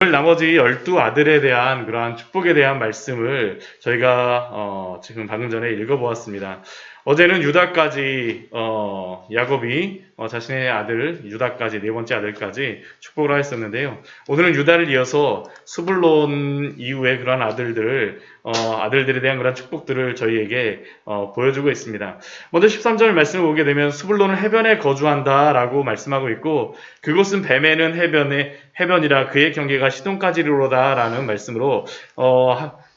나머지 12아들에 대한 그러한 축복에 대한 말씀을 저희가 지금 방금 전에 읽어보았습니다. 어제는 유다까지 야곱이 자신의 아들 유다까지 네 번째 아들까지 축복을 하였었는데요. 오늘은 유다를 이어서 스불론 이후에 그러한 아들들에 대한 그런 축복들을 저희에게 보여주고 있습니다. 먼저 13절 말씀을 보게 되면 스불론은 해변에 거주한다라고 말씀하고 있고 그곳은 뱀에는 해변이라 그의 경계가 시돈까지로다라는 말씀으로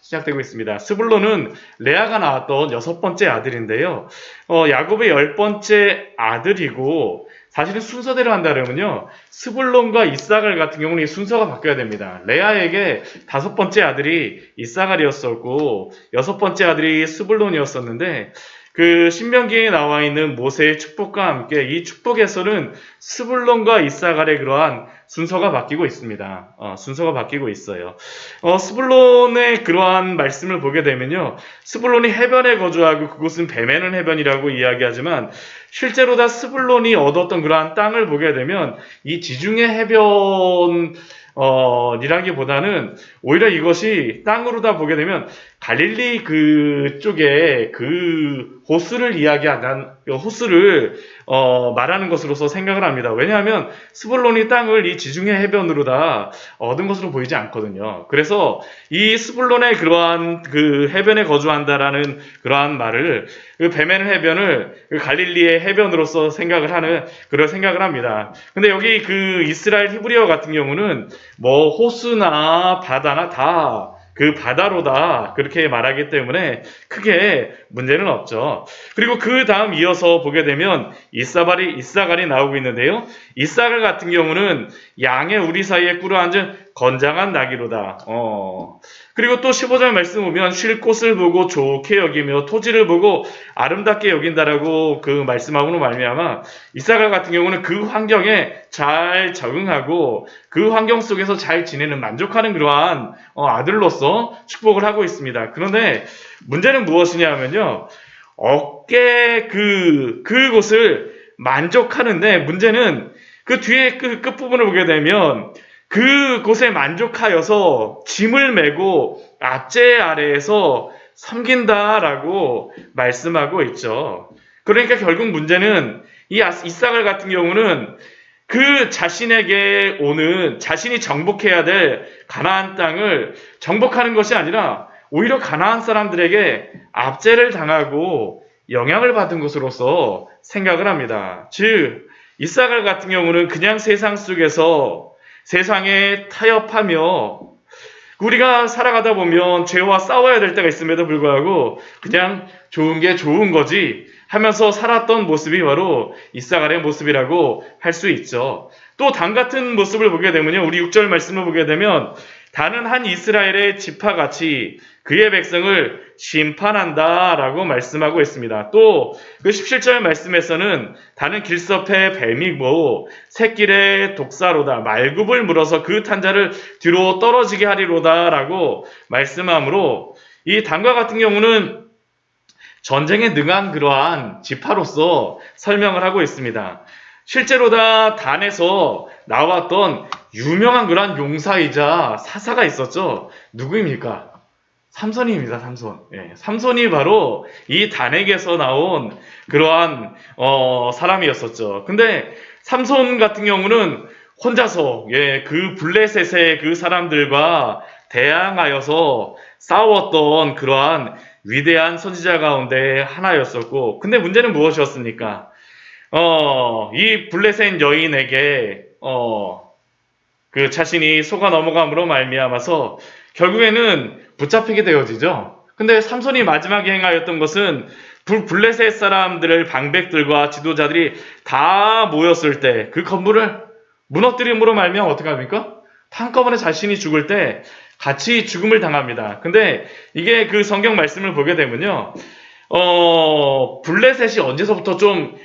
시작되고 있습니다. 스불론은 레아가 낳았던 6번째 아들인데요. 야곱의 10번째 아들이고 사실은 순서대로 한다면요. 스불론과 이사갈 같은 경우는 이 순서가 바뀌어야 됩니다. 레아에게 5번째 아들이 이사갈이었었고 6번째 아들이 스불론이었었는데 그 신명기에 나와 있는 모세의 축복과 함께 이 축복에서는 스불론과 이사갈의 그러한 순서가 바뀌고 있습니다. 순서가 바뀌고 있어요. 스불론의 그러한 말씀을 보게 되면요. 스불론이 해변에 거주하고 그곳은 뱀에는 해변이라고 이야기하지만 실제로 다 스불론이 얻었던 그러한 땅을 보게 되면 이 지중해 해변 이라기보다는 오히려 이것이 땅으로 다 보게 되면 갈릴리 그쪽에 그 호수를 호수를 말하는 것으로서 생각을 합니다. 왜냐하면 스불론이 땅을 이 지중해 해변으로 다 얻은 것으로 보이지 않거든요. 그래서 이 스불론의 그러한 그 해변에 거주한다라는 그러한 말을 그 뱀에는 해변을 그 갈릴리의 해변으로서 그런 생각을 합니다. 근데 여기 그 이스라엘 히브리어 같은 경우는 뭐 호수나 바다나 다 그 바다로다 그렇게 말하기 때문에 크게 문제는 없죠. 그리고 그 다음 이어서 보게 되면 이사갈이 나오고 있는데요. 이사갈 같은 경우는 양의 우리 사이에 꿇어앉은 건장한 나귀로다. 그리고 또 15절 말씀 보면 쉴 곳을 보고 좋게 여기며 토지를 보고 아름답게 여긴다라고 그 말씀하고는 말미암아 이사갈 같은 경우는 그 환경에 잘 적응하고 그 환경 속에서 잘 지내는 만족하는 그러한 아들로서 축복을 하고 있습니다. 그런데 문제는 무엇이냐면요. 그곳을 만족하는데 문제는 그 뒤에 그 끝부분을 보게 되면 그곳에 만족하여서 짐을 메고 압제 아래에서 섬긴다라고 말씀하고 있죠. 그러니까 결국 문제는 이 이사갈 같은 경우는 그 자신에게 오는 자신이 정복해야 될 가나안 땅을 정복하는 것이 아니라 오히려 가나안 사람들에게 압제를 당하고 영향을 받은 것으로서 생각을 합니다. 즉 이사갈 같은 경우는 그냥 세상 속에서 세상에 타협하며 우리가 살아가다 보면 죄와 싸워야 될 때가 있음에도 불구하고 그냥 좋은 게 좋은 거지 하면서 살았던 모습이 바로 이사갈의 모습이라고 할 수 있죠. 또 단 같은 모습을 보게 되면요. 우리 6절 말씀을 보게 되면 다는 한 이스라엘의 지파같이 그의 백성을 심판한다라고 말씀하고 있습니다. 또 그 17절 말씀에서는 다는 길섭의 뱀이고 새길의 독사로다 말굽을 물어서 그 탄자를 뒤로 떨어지게 하리로다라고 말씀하므로 이 단과 같은 경우는 전쟁에 능한 그러한 지파로서 설명을 하고 있습니다. 실제로 다 단에서 나왔던 유명한 그러한 용사이자 사사가 있었죠. 누구입니까? 삼손입니다. 삼손. 삼손이 바로 이 단에게서 나온 그러한 사람이었었죠. 근데 삼손 같은 경우는 혼자서 그 블레셋의 그 사람들과 대항하여서 싸웠던 그러한 위대한 선지자 가운데 하나였었고, 근데 문제는 무엇이었습니까? 이 블레셋 여인에게 그 자신이 속아 넘어감으로 말미암아서 결국에는 붙잡히게 되어지죠. 근데 삼손이 마지막에 행하였던 것은 블레셋 사람들을 방백들과 지도자들이 다 모였을 때 그 건물을 무너뜨림으로 말미암아 어떻게 합니까? 한꺼번에 자신이 죽을 때 같이 죽음을 당합니다. 근데 이게 그 성경 말씀을 보게 되면요. 블레셋이 언제서부터 좀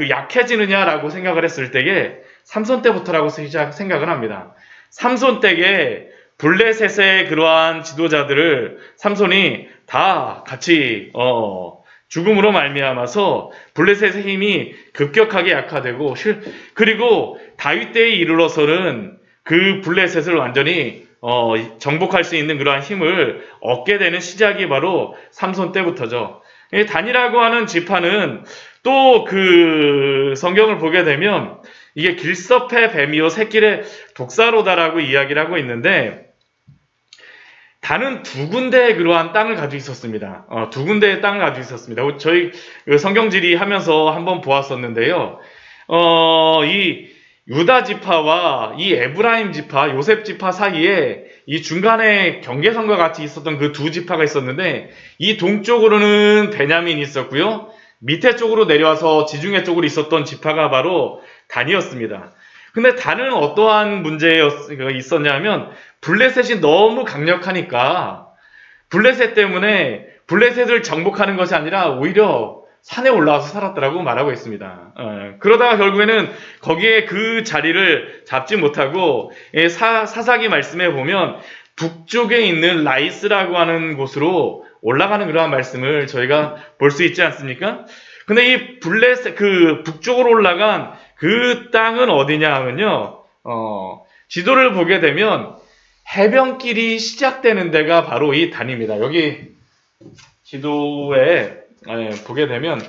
약해지느냐라고 생각을 했을 때에 삼손 때부터라고 생각을 합니다. 삼손 때에 블레셋의 그러한 지도자들을 삼손이 다 같이 죽음으로 말미암아서 블레셋의 힘이 급격하게 약화되고 그리고 다윗 때에 이르러서는 그 블레셋을 완전히 정복할 수 있는 그러한 힘을 얻게 되는 시작이 바로 삼손 때부터죠. 이 단이라고 하는 지파는 또 그 성경을 보게 되면 이게 길섭의 뱀이요 새끼의 독사로다라고 이야기를 하고 있는데, 단은 두 군데의 그러한 땅을 가지고 있었습니다. 두 군데의 땅을 가지고 있었습니다. 저희 그 성경지리 하면서 한번 보았었는데요. 이 유다 지파와 이 에브라임 지파, 요셉 지파 사이에 이 중간에 경계선과 같이 있었던 그 두 지파가 있었는데, 이 동쪽으로는 베냐민이 있었고요. 밑에 쪽으로 내려와서 지중해 쪽으로 있었던 지파가 바로 단이었습니다. 근데 단은 어떠한 문제가 있었냐면, 블레셋이 너무 강력하니까 블레셋 때문에 블레셋을 정복하는 것이 아니라 오히려 산에 올라와서 살았다라고 말하고 있습니다. 그러다가 결국에는 거기에 그 자리를 잡지 못하고, 사사기 말씀에 보면 북쪽에 있는 라이스라고 하는 곳으로 올라가는 그러한 말씀을 저희가 볼 수 있지 않습니까? 근데 이 블레셋, 그 북쪽으로 올라간 그 땅은 어디냐 하면요, 지도를 보게 되면 해변길이 시작되는 데가 바로 이 단입니다. 여기 지도에 보게 되면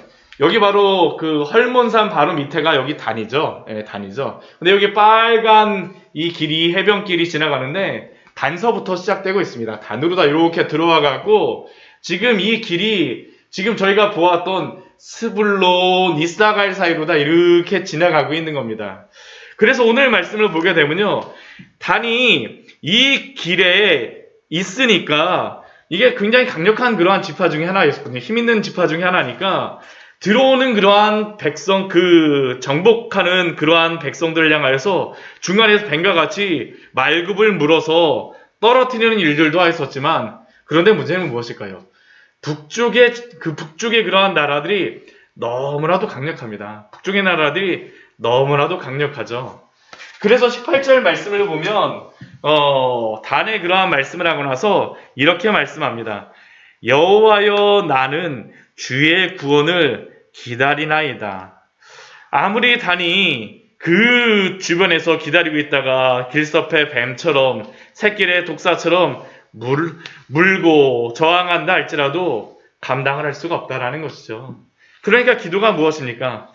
여기 바로 그 헐몬산 바로 밑에가 여기 단이죠. 단이죠. 근데 여기 빨간 이 길이 해변길이 지나가는데 단서부터 시작되고 있습니다. 단으로 다 이렇게 들어와 갖고 지금 이 길이 지금 저희가 보았던 스불론, 이사갈 사이로 다 이렇게 지나가고 있는 겁니다. 그래서 오늘 말씀을 보게 되면요, 단이 이 길에 있으니까 이게 굉장히 강력한 그러한 지파 중에 하나였거든요. 힘 있는 지파 중에 하나니까 들어오는 그러한 백성, 그 정복하는 그러한 백성들을 향하여서 중간에서 뱀과 같이 말급을 물어서 떨어뜨리는 일들도 하였었지만, 그런데 문제는 무엇일까요? 북쪽의 그러한 나라들이 너무나도 강력합니다. 북쪽의 나라들이 너무나도 강력하죠. 그래서 18절 말씀을 보면 단의 그러한 말씀을 하고 나서 이렇게 말씀합니다. 여호와여, 나는 주의 구원을 기다리나이다. 아무리 단이 그 주변에서 기다리고 있다가 길섭의 뱀처럼 새끼의 독사처럼 물고 저항한다 할지라도 감당을 할 수가 없다라는 것이죠. 그러니까 기도가 무엇입니까?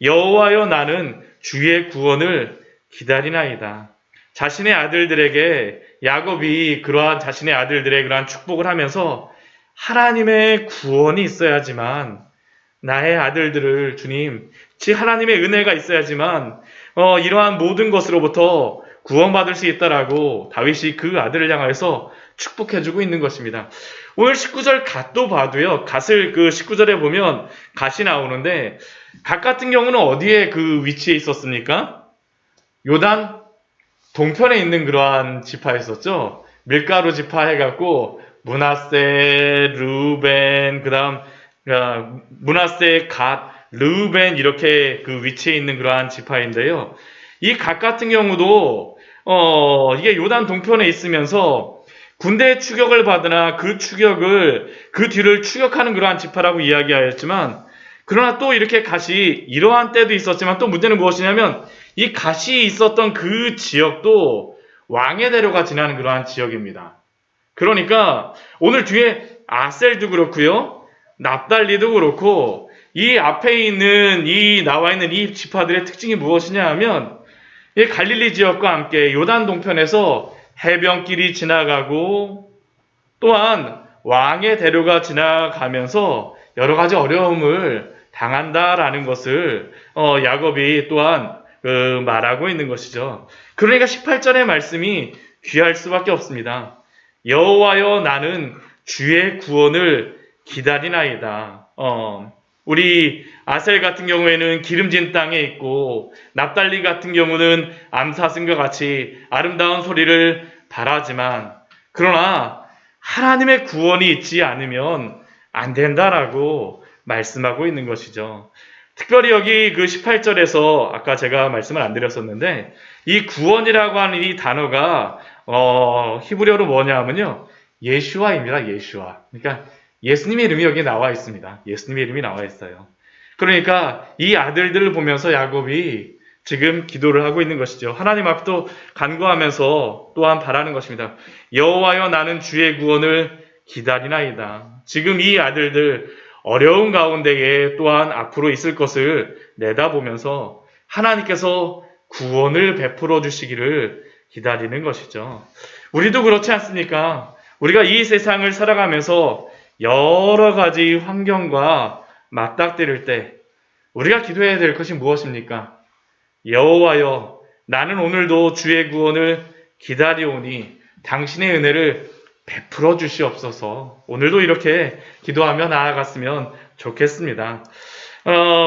여호와여, 나는 주의 구원을 기다리나이다. 자신의 아들들에게, 야곱이 그러한 자신의 아들들의 그러한 축복을 하면서 하나님의 구원이 있어야지만 나의 아들들을, 주님, 하나님의 은혜가 있어야지만 이러한 모든 것으로부터 구원받을 수 있다라고 다윗이 그 아들을 향하여서 축복해주고 있는 것입니다. 오늘 19절 갓도 봐도요, 갓을 그 19절에 보면 갓이 나오는데, 갓 같은 경우는 어디에 그 위치에 있었습니까? 요단 동편에 있는 그러한 지파였었죠. 밀가루 지파 해갖고 므낫세, 르우벤, 그 다음 므낫세, 갓, 르우벤 이렇게 그 위치에 있는 그러한 지파인데요. 이 갓 같은 경우도 이게 요단 동편에 있으면서 군대의 추격을 받으나 그 뒤를 추격하는 그러한 지파라고 이야기하였지만, 그러나 또 이렇게 갓이 이러한 때도 있었지만 또 문제는 무엇이냐면 이 갓이 있었던 그 지역도 왕의 대로가 지나는 그러한 지역입니다. 그러니까 오늘 뒤에 아셀도 그렇고요, 납달리도 그렇고, 이 앞에 있는 나와 있는 이 지파들의 특징이 무엇이냐 하면, 이 갈릴리 지역과 함께 요단 동편에서 해변길이 지나가고 또한 왕의 대로가 지나가면서 여러 가지 어려움을 당한다라는 것을 야곱이 또한 말하고 있는 것이죠. 그러니까 18절의 말씀이 귀할 수밖에 없습니다. 여호와여, 나는 주의 구원을 기다리나이다. 우리 아셀 같은 경우에는 기름진 땅에 있고, 납달리 같은 경우는 암사슴과 같이 아름다운 소리를 바라지만, 그러나 하나님의 구원이 있지 않으면 안 된다라고 말씀하고 있는 것이죠. 특별히 여기 그 18절에서 아까 제가 말씀을 안 드렸었는데, 이 구원이라고 하는 이 단어가 히브리어로 뭐냐 하면요, 예슈아입니다. 예슈아. 그러니까 예수님의 이름이 여기 나와 있습니다. 예수님의 이름이 나와 있어요. 그러니까 이 아들들을 보면서 야곱이 지금 기도를 하고 있는 것이죠. 하나님 앞도 간구하면서 또한 바라는 것입니다. 여호와여 나는 주의 구원을 기다리나이다. 지금 이 아들들 어려운 가운데에 또한 앞으로 있을 것을 내다보면서 하나님께서 구원을 베풀어 주시기를 기다리는 것이죠. 우리도 그렇지 않습니까? 우리가 이 세상을 살아가면서 여러 가지 환경과 맞닥뜨릴 때 우리가 기도해야 될 것이 무엇입니까? 여호와여 나는 오늘도 주의 구원을 기다리오니 당신의 은혜를 베풀어 주시옵소서. 오늘도 이렇게 기도하며 나아갔으면 좋겠습니다.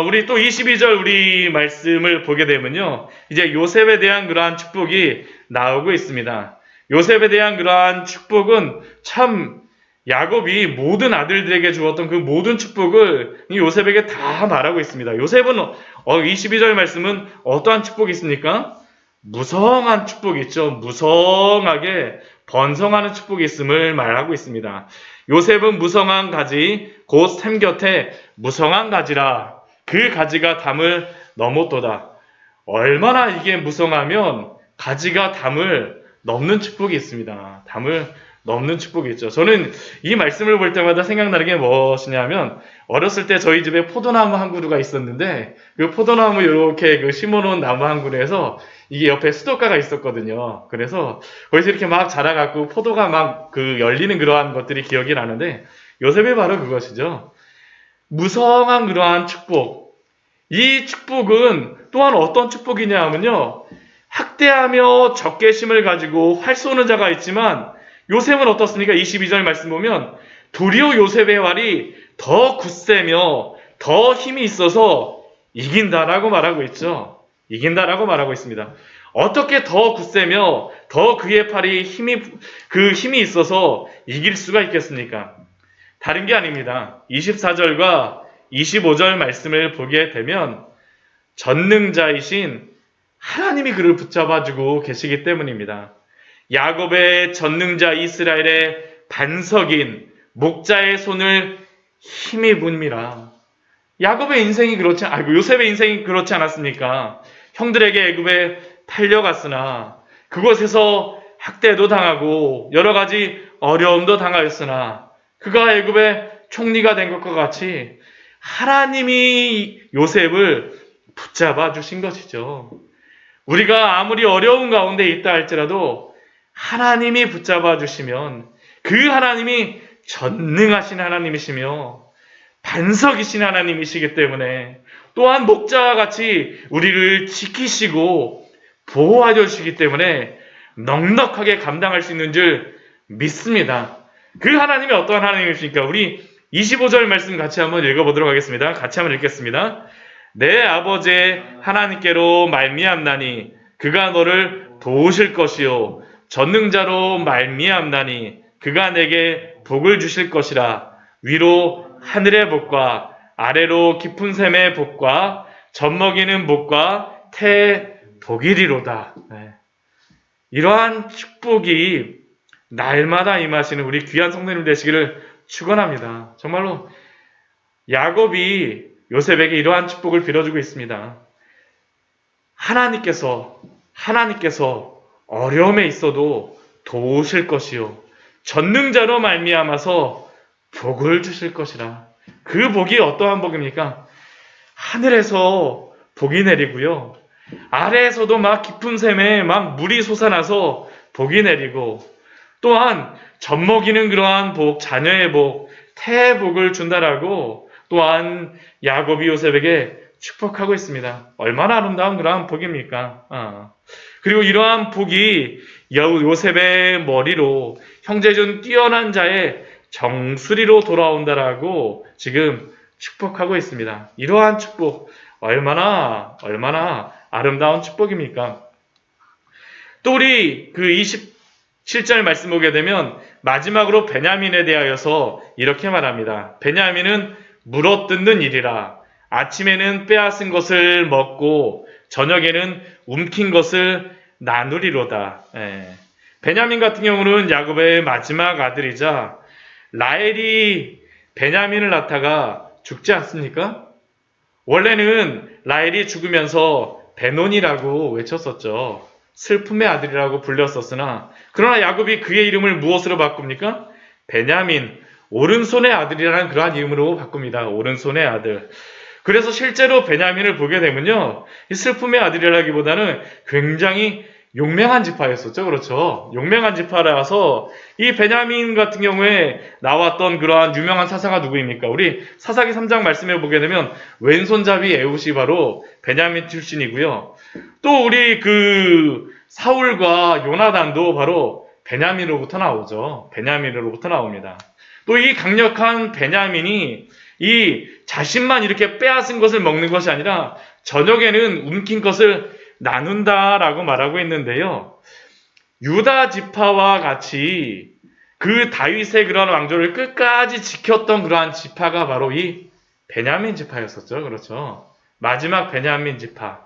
우리 또 22절 우리 말씀을 보게 되면요. 이제 요셉에 대한 그러한 축복이 나오고 있습니다. 요셉에 대한 그러한 축복은 참 야곱이 모든 아들들에게 주었던 그 모든 축복을 이 요셉에게 다 말하고 있습니다. 요셉은 22절 말씀은 어떠한 축복이 있습니까? 무성한 축복이 있죠. 무성하게 번성하는 축복이 있음을 말하고 있습니다. 요셉은 무성한 가지 곧 샘 곁에 무성한 가지라 그 가지가 담을 넘었도다. 얼마나 이게 무성하면 가지가 담을 넘는 축복이 있습니다. 담을 넘는 축복이 있죠. 저는 이 말씀을 볼 때마다 생각나는 게 무엇이냐면 어렸을 때 저희 집에 포도나무 한 그루가 있었는데 그 포도나무 이렇게 그 심어놓은 나무 한 그루에서 이게 옆에 수도가가 있었거든요. 그래서 거기서 이렇게 막 자라갖고 포도가 막 그 열리는 그러한 것들이 기억이 나는데 요셉이 바로 그것이죠. 무성한 그러한 축복. 이 축복은 또한 어떤 축복이냐 하면요. 학대하며 적개심을 가지고 활 쏘는 자가 있지만 요셉은 어떻습니까? 22절 말씀 보면 도리어 요셉의 활이 더 굳세며 더 힘이 있어서 이긴다라고 말하고 있죠. 이긴다라고 말하고 있습니다. 어떻게 더 굳세며 더 그의 팔이 힘이 있어서 이길 수가 있겠습니까? 다른 게 아닙니다. 24절과 25절 말씀을 보게 되면 전능자이신 하나님이 그를 붙잡아주고 계시기 때문입니다. 야곱의 전능자 이스라엘의 반석인 목자의 손을 힘이 붐이라. 야곱의 인생이 요셉의 인생이 그렇지 않았습니까? 형들에게 애굽에 팔려갔으나 그곳에서 학대도 당하고 여러 가지 어려움도 당하였으나 그가 애굽의 총리가 된 것과 같이 하나님이 요셉을 붙잡아 주신 것이죠. 우리가 아무리 어려운 가운데 있다 할지라도 하나님이 붙잡아 주시면 그 하나님이 전능하신 하나님이시며 반석이신 하나님이시기 때문에 또한 목자와 같이 우리를 지키시고 보호하여 주시기 때문에 넉넉하게 감당할 수 있는 줄 믿습니다. 그 하나님이 어떠한 하나님이십니까? 우리 25절 말씀 같이 한번 읽어보도록 하겠습니다. 같이 한번 읽겠습니다. 내 아버지의 하나님께로 말미암나니 그가 너를 도우실 것이요 전능자로 말미암나니 그가 내게 복을 주실 것이라. 위로 하늘의 복과 아래로 깊은 샘의 복과 젖먹이는 복과 태 복이리로다. 네. 이러한 축복이 날마다 임하시는 우리 귀한 성도님 되시기를 축원합니다. 정말로 야곱이 요셉에게 이러한 축복을 빌어주고 있습니다. 하나님께서 어려움에 있어도 도우실 것이요 전능자로 말미암아서 복을 주실 것이라. 그 복이 어떠한 복입니까? 하늘에서 복이 내리고요. 아래에서도 막 깊은 샘에 막 물이 솟아나서 복이 내리고 또한 젖먹이는 그러한 복, 자녀의 복, 태의 복을 준다라고 또한 야곱이 요셉에게 축복하고 있습니다. 얼마나 아름다운 그러한 복입니까? 그리고 이러한 복이 요셉의 머리로 형제 중 뛰어난 자의 정수리로 돌아온다라고 지금 축복하고 있습니다. 이러한 축복 얼마나 아름다운 축복입니까? 또 우리 그 27절 말씀 보게 되면 마지막으로 베냐민에 대하여서 이렇게 말합니다. 베냐민은 물어뜯는 일이라. 아침에는 빼앗은 것을 먹고 저녁에는 움킨 것을 나누리로다. 베냐민 같은 경우는 야곱의 마지막 아들이자 라헬이 베냐민을 낳다가 죽지 않습니까? 원래는 라헬이 죽으면서 베논이라고 외쳤었죠. 슬픔의 아들이라고 불렸었으나 그러나 야곱이 그의 이름을 무엇으로 바꿉니까? 베냐민, 오른손의 아들이라는 그러한 이름으로 바꿉니다. 오른손의 아들. 그래서 실제로 베냐민을 보게 되면요, 이 슬픔의 아들이라기보다는 굉장히 용맹한 지파였었죠. 그렇죠. 용맹한 지파라서 이 베냐민 같은 경우에 나왔던 그러한 유명한 사사가 누구입니까? 우리 사사기 3장 말씀해 보게 되면 왼손잡이 에훗이 바로 베냐민 출신이고요. 또 우리 그 사울과 요나단도 바로 베냐민으로부터 나오죠. 베냐민으로부터 나옵니다. 또 이 강력한 베냐민이 이 자신만 이렇게 빼앗은 것을 먹는 것이 아니라 저녁에는 움킨 것을 나눈다라고 말하고 있는데요. 유다 지파와 같이 그 다윗의 그러한 왕조를 끝까지 지켰던 그러한 지파가 바로 이 베냐민 지파였었죠. 그렇죠. 마지막 베냐민 지파.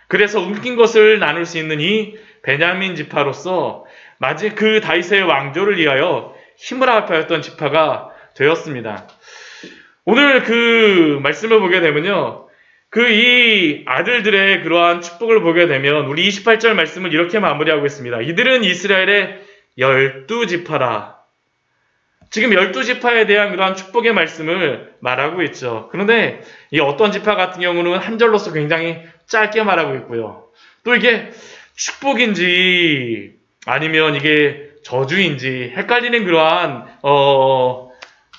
그래서 움킨 것을 나눌 수 있는 이 베냐민 지파로서 마지 그 다윗의 왕조를 위하여 힘을 합하였던 지파가 되었습니다. 오늘 그 말씀을 보게 되면요. 그 이 아들들의 그러한 축복을 보게 되면 우리 28절 말씀을 이렇게 마무리하고 있습니다. 이들은 이스라엘의 12지파라. 지금 12지파에 대한 그러한 축복의 말씀을 말하고 있죠. 그런데 이 어떤 지파 같은 경우는 한 절로서 굉장히 짧게 말하고 있고요. 또 이게 축복인지 아니면 이게 저주인지 헷갈리는 그러한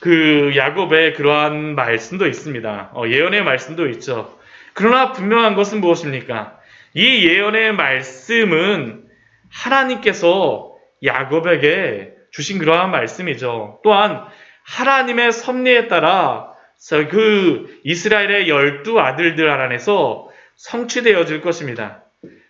그 야곱의 그러한 말씀도 있습니다. 예언의 말씀도 있죠. 그러나 분명한 것은 무엇입니까? 이 예언의 말씀은 하나님께서 야곱에게 주신 그러한 말씀이죠. 또한 하나님의 섭리에 따라 그 이스라엘의 12아들들 안에서 성취되어질 것입니다.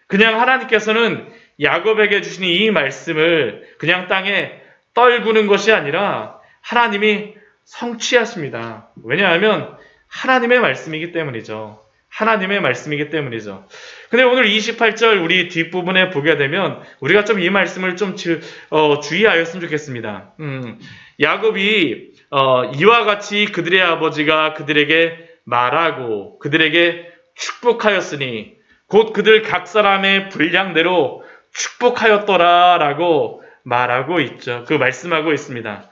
그냥 하나님께서는 야곱에게 주신 이 말씀을 그냥 땅에 떨구는 것이 아니라 하나님이 성취하십니다. 왜냐하면 하나님의 말씀이기 때문이죠. 하나님의 말씀이기 때문이죠. 근데 오늘 28절 우리 뒷부분에 보게 되면 우리가 좀 이 말씀을 좀 주의하였으면 좋겠습니다. 야곱이 이와 같이 그들의 아버지가 그들에게 말하고 그들에게 축복하였으니 곧 그들 각 사람의 분량대로 축복하였더라라고 말하고 있죠. 그 말씀하고 있습니다.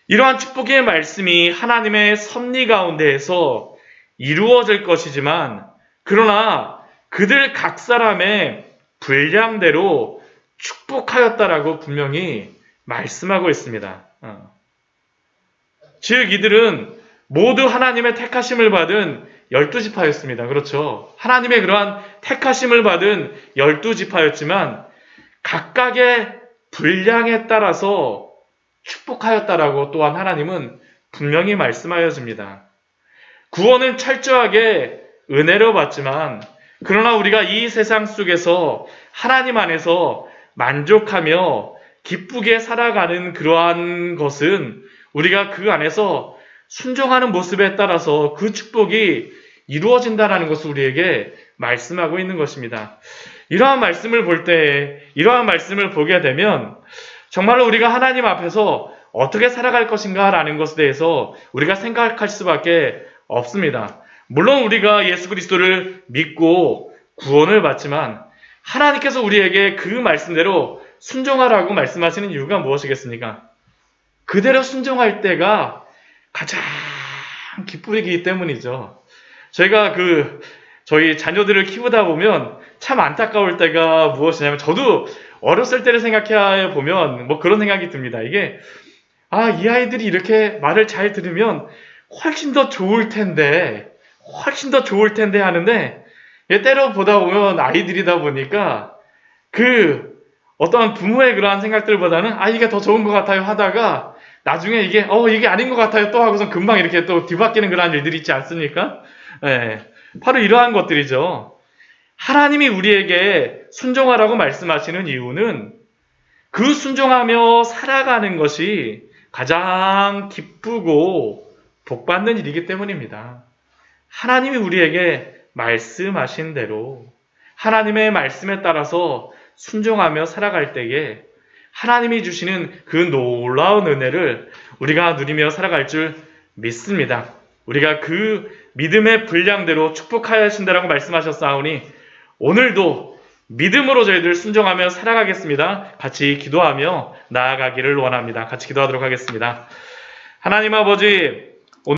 이러한 축복의 말씀이 하나님의 섭리 가운데에서 이루어질 것이지만 그러나 그들 각 사람의 분량대로 축복하였다라고 분명히 말씀하고 있습니다. 즉 이들은 모두 하나님의 택하심을 받은 12지파였습니다. 그렇죠. 하나님의 그러한 택하심을 받은 12지파였지만 각각의 분량에 따라서 축복하였다라고 또한 하나님은 분명히 말씀하여 줍니다. 구원은 철저하게 은혜로 받지만 그러나 우리가 이 세상 속에서 하나님 안에서 만족하며 기쁘게 살아가는 그러한 것은 우리가 그 안에서 순종하는 모습에 따라서 그 축복이 이루어진다는 것을 우리에게 말씀하고 있는 것입니다. 이러한 말씀을 볼 때, 이러한 말씀을 보게 되면 정말로 우리가 하나님 앞에서 어떻게 살아갈 것인가라는 것에 대해서 우리가 생각할 수밖에 없습니다. 물론 우리가 예수 그리스도를 믿고 구원을 받지만 하나님께서 우리에게 그 말씀대로 순종하라고 말씀하시는 이유가 무엇이겠습니까? 그대로 순종할 때가 가장 기쁘기 때문이죠. 저희가 저희 자녀들을 키우다 보면 참 안타까울 때가 무엇이냐면 저도 어렸을 때를 생각해 보면 뭐 그런 생각이 듭니다. 이게 이 아이들이 이렇게 말을 잘 들으면 훨씬 더 좋을 텐데 하는데 때로 보다 보면 아이들이다 보니까 어떠한 부모의 그러한 생각들보다는 이게 더 좋은 것 같아요 하다가 나중에 이게 아닌 것 같아요 또 하고선 금방 이렇게 또 뒤바뀌는 그러한 일들이 있지 않습니까? 네, 바로 이러한 것들이죠. 하나님이 우리에게 순종하라고 말씀하시는 이유는 그 순종하며 살아가는 것이 가장 기쁘고 복받는 일이기 때문입니다. 하나님이 우리에게 말씀하신 대로 하나님의 말씀에 따라서 순종하며 살아갈 때에 하나님이 주시는 그 놀라운 은혜를 우리가 누리며 살아갈 줄 믿습니다. 우리가 그 믿음의 분량대로 축복하신다라고 말씀하셨사오니 오늘도 믿음으로 저희들 순종하며 살아가겠습니다. 같이 기도하며 나아가기를 원합니다. 같이 기도하도록 하겠습니다. 하나님 아버지,